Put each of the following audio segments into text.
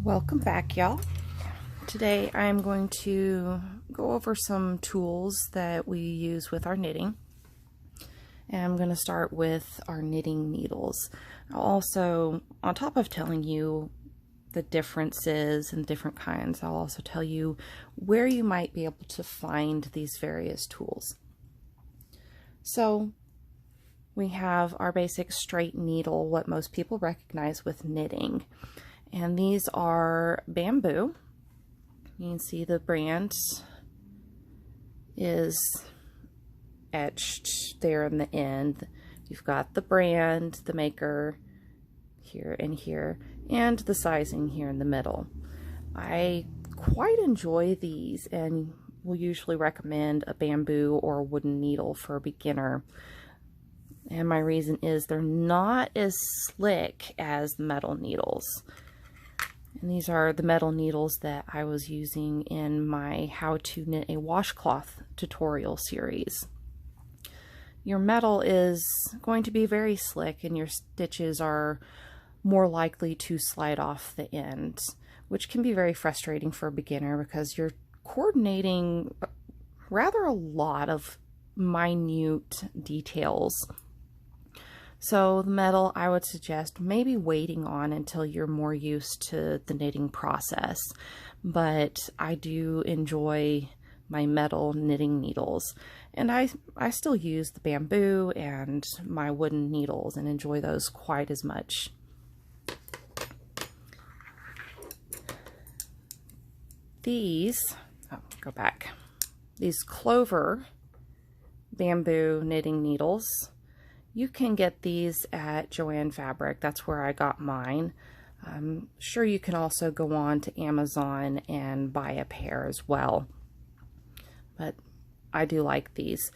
Welcome back, y'all. Today I'm going to go over some tools that we use with our knitting. And I'm going to start with our knitting needles. I'll also, on top of telling you the differences and different kinds, I'll also tell you where you might be able to find these various tools. So we have our basic straight needle, what most people recognize with knitting. And these are Bamboo. You can see the brand is etched there in the end. You've got the brand, the maker here and here, and the sizing here in the middle. I quite enjoy these and will usually recommend a bamboo or a wooden needle for a beginner. And my reason is they're not as slick as the metal needles. And these are the metal needles that I was using in my How to Knit a Washcloth tutorial series. Your metal is going to be very slick and your stitches are more likely to slide off the end, which can be very frustrating for a beginner because you're coordinating rather a lot of minute details. So the metal, I would suggest maybe waiting on until you're more used to the knitting process. But I do enjoy my metal knitting needles. And I still use the bamboo and my wooden needles and enjoy those quite as much. These, go back, these Clover bamboo knitting needles, you can get these at Joann Fabric. That's where I got mine. I'm sure you can also go on to Amazon and buy a pair as well. But I do like these.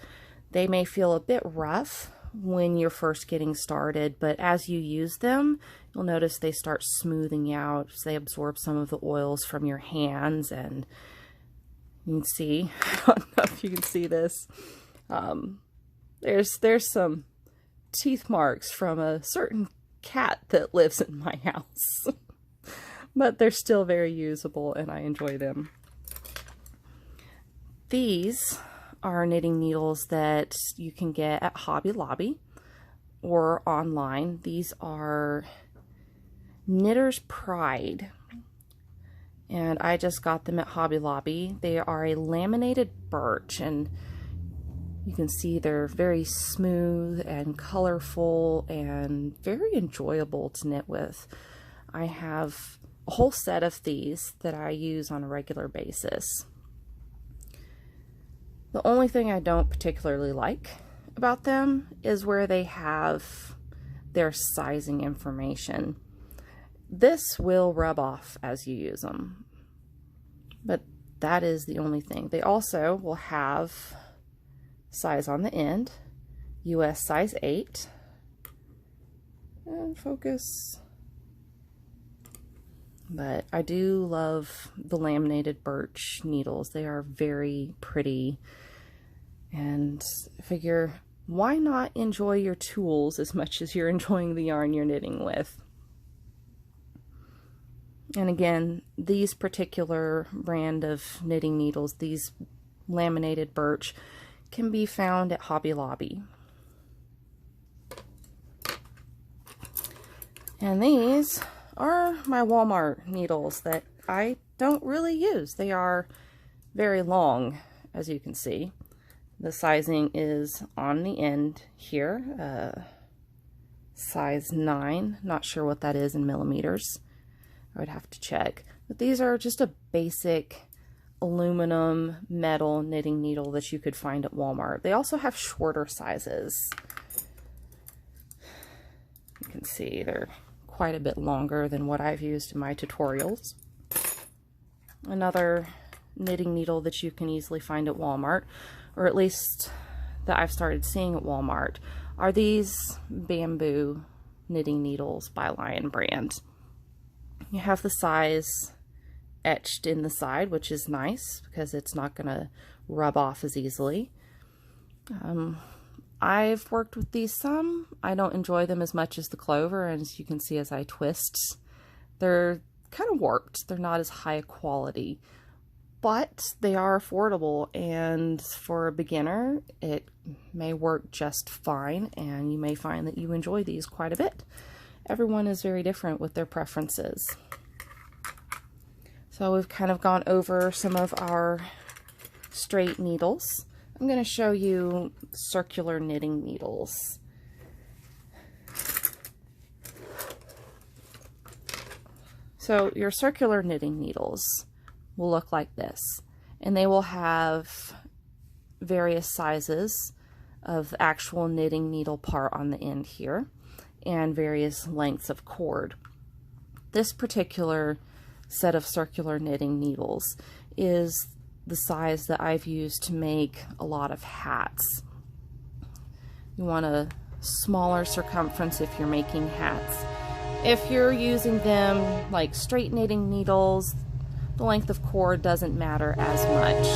They may feel a bit rough when you're first getting started, but as you use them, you'll notice they start smoothing out as they absorb some of the oils from your hands. And you can see, I don't know if you can see this, there's some teeth marks from a certain cat that lives in my house. But they're still very usable and I enjoy them. These are knitting needles that you can get at Hobby Lobby or online. These are Knitter's Pride. And I just got them at Hobby Lobby. They are a laminated birch, and you can see they're very smooth and colorful and very enjoyable to knit with. I have a whole set of these that I use on a regular basis. The only thing I don't particularly like about them is where they have their sizing information. This will rub off as you use them, but that is the only thing. They also will have size on the end, US size 8, and focus. But I do love the laminated birch needles. They are very pretty, and I figure why not enjoy your tools as much as you're enjoying the yarn you're knitting with. And again, these particular brand of knitting needles, these laminated birch, can be found at Hobby Lobby. And these are my Walmart needles that I don't really use. They are very long, as you can see. The sizing is on the end here, size 9. Not sure what that is in millimeters. I would have to check. But these are just a basic aluminum metal knitting needle that you could find at Walmart. They also have shorter sizes. You can see they're quite a bit longer than what I've used in my tutorials. Another knitting needle that you can easily find at Walmart, or at least that I've started seeing at Walmart, are these Bamboo knitting needles by Lion Brand. You have the size etched in the side, which is nice because it's not going to rub off as easily. I've worked with these some. I don't enjoy them as much as the Clover, and as you can see as I twist, they're kind of warped. They're not as high quality, but they are affordable, and for a beginner it may work just fine, and you may find that you enjoy these quite a bit. Everyone is very different with their preferences. So we've kind of gone over some of our straight needles. I'm going to show you circular knitting needles. So your circular knitting needles will look like this, and they will have various sizes of the actual knitting needle part on the end here, and various lengths of cord. This particular set of circular knitting needles is the size that I've used to make a lot of hats. You want a smaller circumference if you're making hats. If you're using them like straight knitting needles, the length of cord doesn't matter as much.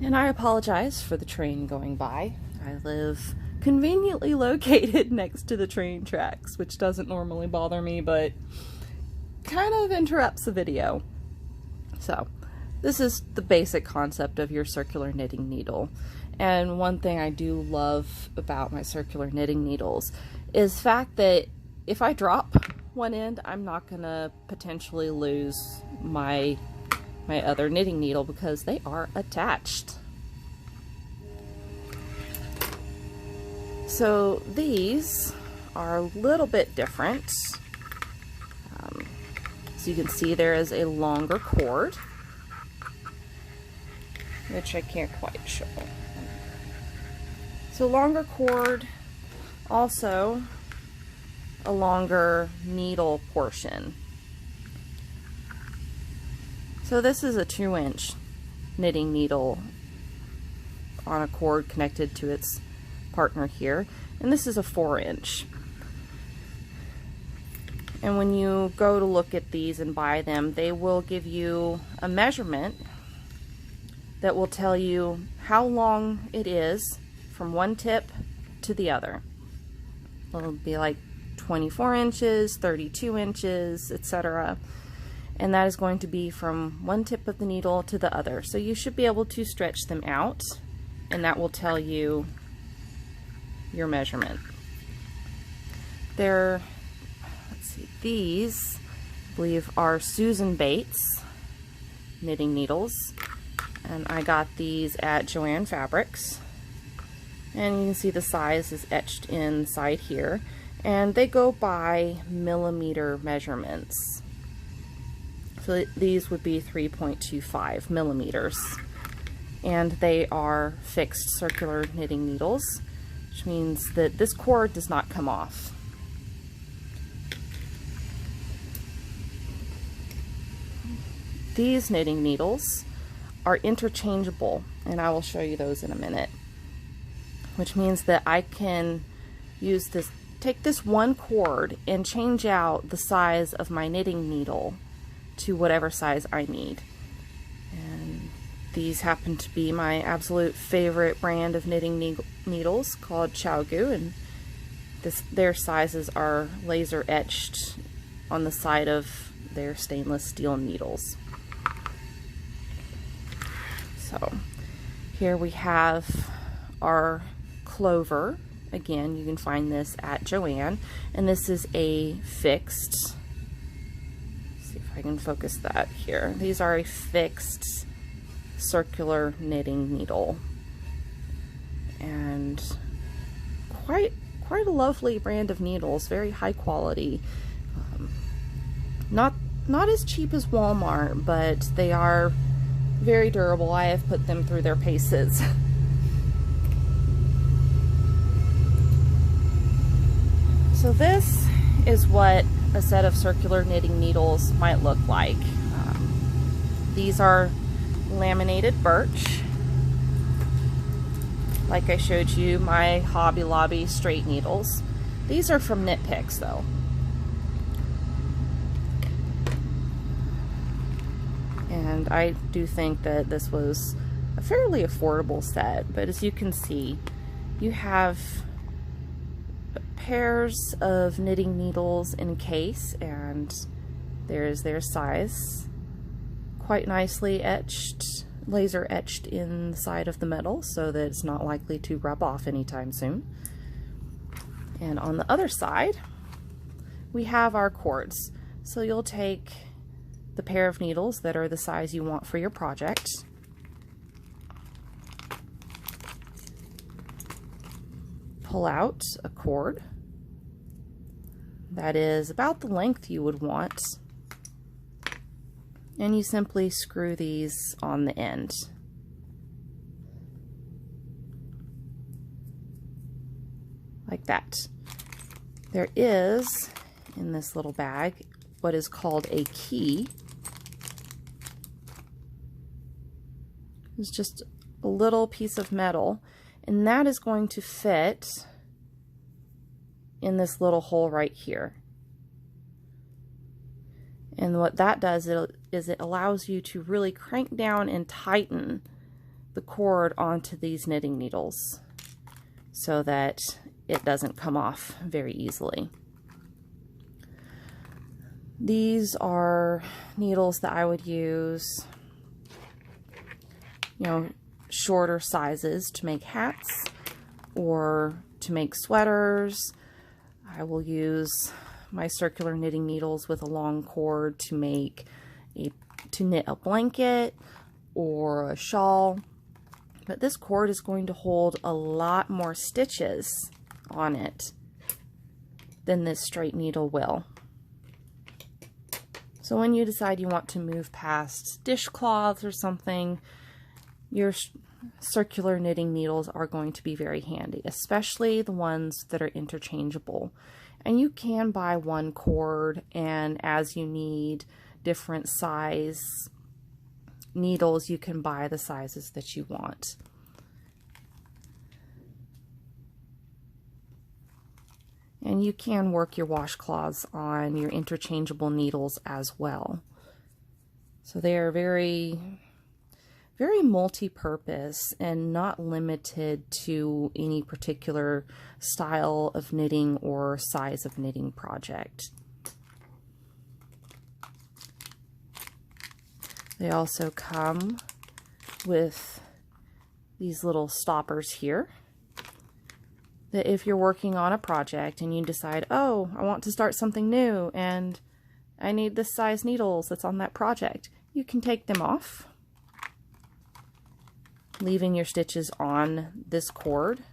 And I apologize for the train going by. I live conveniently located next to the train tracks, which doesn't normally bother me, but kind of interrupts the video. So, this is the basic concept of your circular knitting needle. And one thing I do love about my circular knitting needles is the fact that if I drop one end, I'm not gonna potentially lose my other knitting needle because they are attached. So these are a little bit different. So you can see there is a longer cord, which I can't quite show. So longer cord, also a longer needle portion. So this is a 2-inch knitting needle on a cord connected to its partner here, and this is a 4-inch. And when you go to look at these and buy them, they will give you a measurement that will tell you how long it is from one tip to the other. It'll be like 24 inches, 32 inches, etc. And that is going to be from one tip of the needle to the other. So you should be able to stretch them out, and that will tell you your measurement. Let's see, these I believe are Susan Bates knitting needles, and I got these at Joann Fabrics, and you can see the size is etched inside here, and they go by millimeter measurements. So these would be 3.25 millimeters, and they are fixed circular knitting needles, which means that this cord does not come off. These knitting needles are interchangeable, and I will show you those in a minute, which means that I can use this, take this one cord and change out the size of my knitting needle to whatever size I need. And these happen to be my absolute favorite brand of knitting needles called ChiaoGoo, and their sizes are laser etched on the side of their stainless steel needles. So here we have our clover. Again, you can find this at Joann, and this is a fixed, let's see if I can focus that here. These are a fixed circular knitting needle, and quite a lovely brand of needles, very high quality. Not as cheap as Walmart, but they are very durable. I have put them through their paces. So this is what a set of circular knitting needles might look like. These are laminated birch. Like I showed you, my Hobby Lobby straight needles. These are from Knit Picks though. And I do think that this was a fairly affordable set, but as you can see, You have pairs of knitting needles in a case, and there's their size, quite nicely etched, laser etched in the side of the metal so that it's not likely to rub off anytime soon. And on the other side, we have our cords. So you'll take the pair of needles that are the size you want for your project, pull out a cord that is about the length you would want, and you simply screw these on the end. Like that. There is, in this little bag, what is called a key. It's just a little piece of metal, and that is going to fit in this little hole right here. And what that does is it allows you to really crank down and tighten the cord onto these knitting needles so that it doesn't come off very easily. These are needles that I would use, shorter sizes to make hats or to make sweaters. I will use my circular knitting needles with a long cord to knit a blanket or a shawl. But this cord is going to hold a lot more stitches on it than this straight needle will. So when you decide you want to move past dishcloths or something, your circular knitting needles are going to be very handy, especially the ones that are interchangeable. And you can buy one cord, and as you need different size needles, you can buy the sizes that you want. And you can work your washcloths on your interchangeable needles as well. So they are very, very multi-purpose and not limited to any particular style of knitting or size of knitting project. They also come with these little stoppers here, that if you're working on a project and you decide, oh, I want to start something new and I need this size needles that's on that project, you can take them off, leaving your stitches on this cord,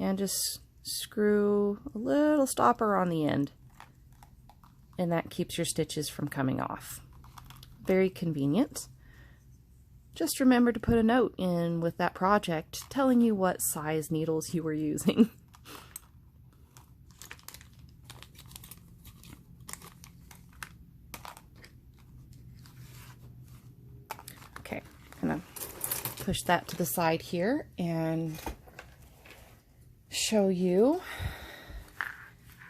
and just screw a little stopper on the end, and that keeps your stitches from coming off. Very convenient. Just remember to put a note in with that project telling you what size needles you were using. Okay, I'm gonna push that to the side here and show you.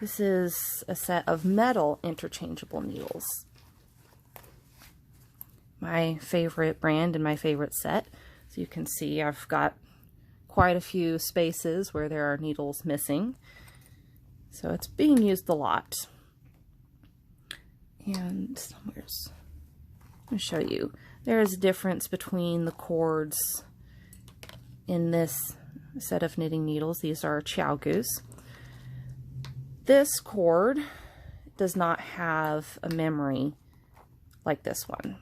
This is a set of metal interchangeable needles. My favorite brand and my favorite set. So you can see I've got quite a few spaces where there are needles missing. So it's being used a lot. And I'm going to show you. There is a difference between the cords in this set of knitting needles. These are ChiaoGoo's. This cord does not have a memory like this one.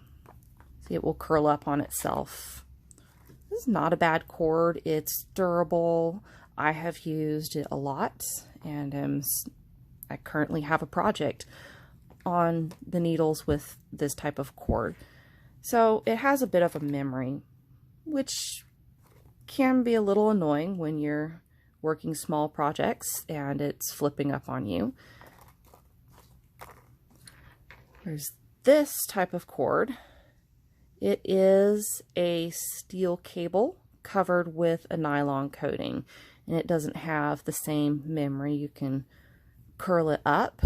It will curl up on itself. This is not a bad cord. It's durable. I have used it a lot, and I currently have a project on the needles with this type of cord. So it has a bit of a memory, which can be a little annoying when you're working small projects and it's flipping up on you. There's this type of cord. It is a steel cable covered with a nylon coating, and it doesn't have the same memory. You can curl it up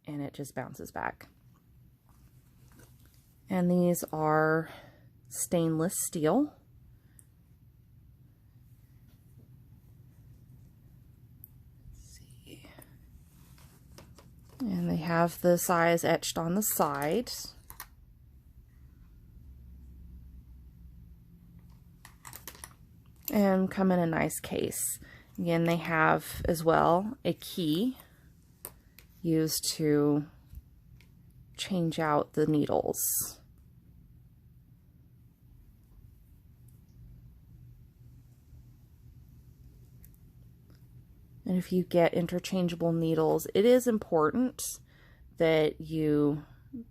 and it just bounces back. And these are stainless steel. And they have the size etched on the side. And come in a nice case. Again, they have as well a key used to change out the needles. And if you get interchangeable needles, it is important that you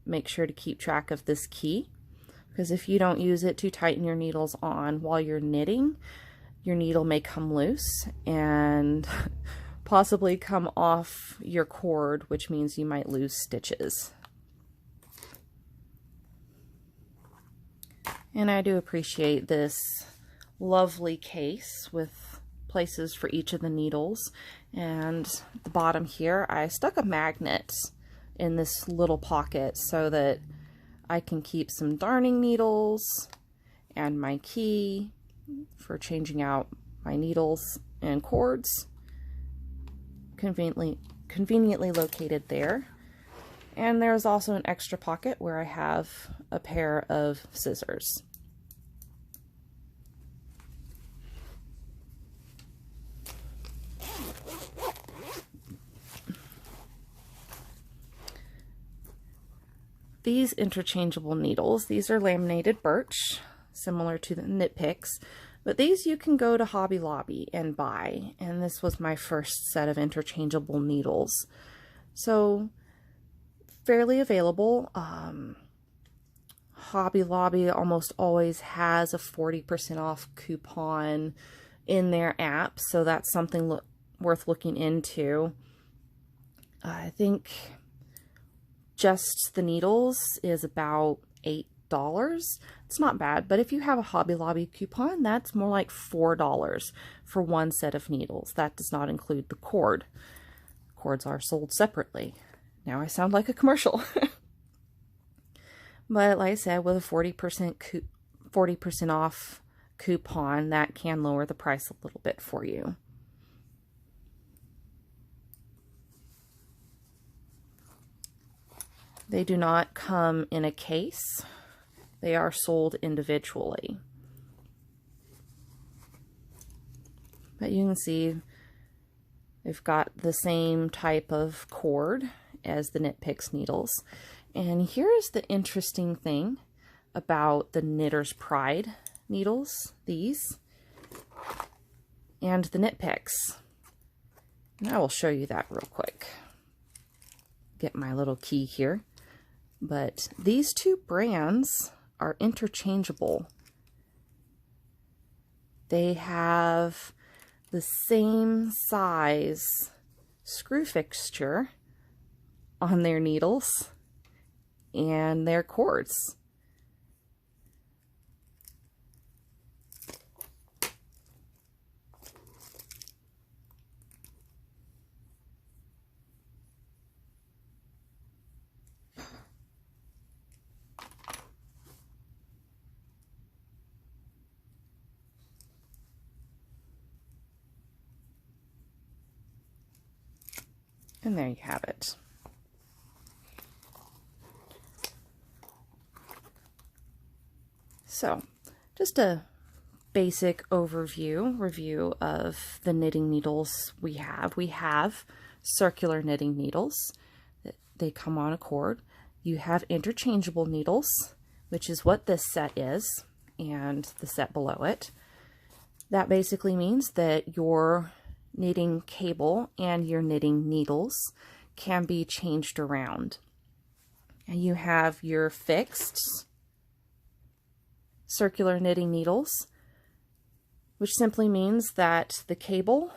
make sure to keep track of this key, because if you don't use it to tighten your needles on while you're knitting, your needle may come loose and possibly come off your cord, which means you might lose stitches. And I do appreciate this lovely case with places for each of the needles. And at the bottom here, I stuck a magnet in this little pocket so that I can keep some darning needles and my key for changing out my needles and cords, conveniently located there. And there's also an extra pocket where I have a pair of scissors. These interchangeable needles, these are laminated birch, similar to the Knit Picks, but these you can go to Hobby Lobby and buy, and this was my first set of interchangeable needles. So, fairly available. Hobby Lobby almost always has a 40% off coupon in their app, so that's something worth looking into. I think just the needles is about $8. It's not bad, but if you have a Hobby Lobby coupon, that's more like $4 for one set of needles. That does not include the cord. Cords are sold separately. Now I sound like a commercial. But like I said, with a 40% off coupon, that can lower the price a little bit for you. They do not come in a case. They are sold individually. But you can see they've got the same type of cord as the Knit Picks needles. And here's the interesting thing about the Knitter's Pride needles, these, and the Knit Picks. And I will show you that real quick. Get my little key here. But these two brands are interchangeable. They have the same size screw fixture on their needles and their cords. And there you have it. So, just a basic review of the knitting needles we have. We have circular knitting needles. They come on a cord. You have interchangeable needles, which is what this set is, and the set below it. That basically means that your knitting cable and your knitting needles can be changed around. And you have your fixed circular knitting needles, which simply means that the cable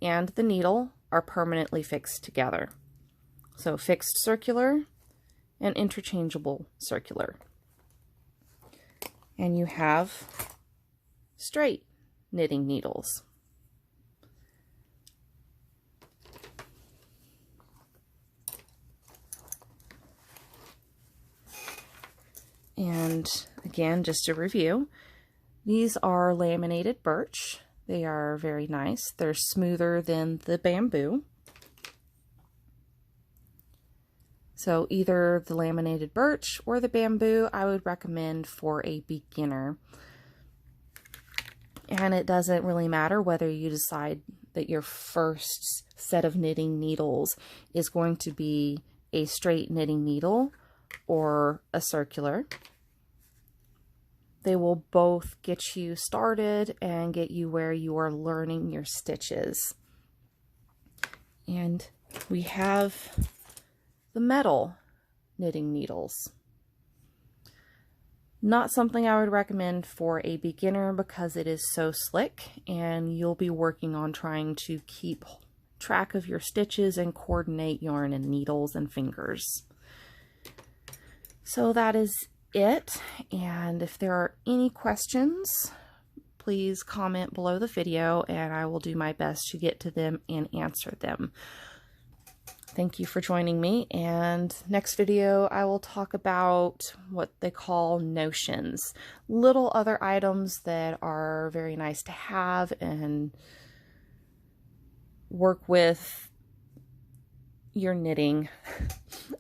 and the needle are permanently fixed together. So fixed circular and interchangeable circular. And you have straight knitting needles. And again, just a review, these are laminated birch. They are very nice. They're smoother than the bamboo. So either the laminated birch or the bamboo I would recommend for a beginner. And it doesn't really matter whether you decide that your first set of knitting needles is going to be a straight knitting needle or a circular. They will both get you started and get you where you are learning your stitches. And we have the metal knitting needles. Not something I would recommend for a beginner because it is so slick and you'll be working on trying to keep track of your stitches and coordinate yarn and needles and fingers. So that is it, and if there are any questions, please comment below the video and I will do my best to get to them and answer them. Thank you for joining me, and next video I will talk about what they call notions, little other items that are very nice to have and work with your knitting.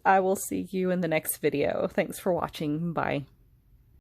I will see you in the next video. Thanks for watching. Bye.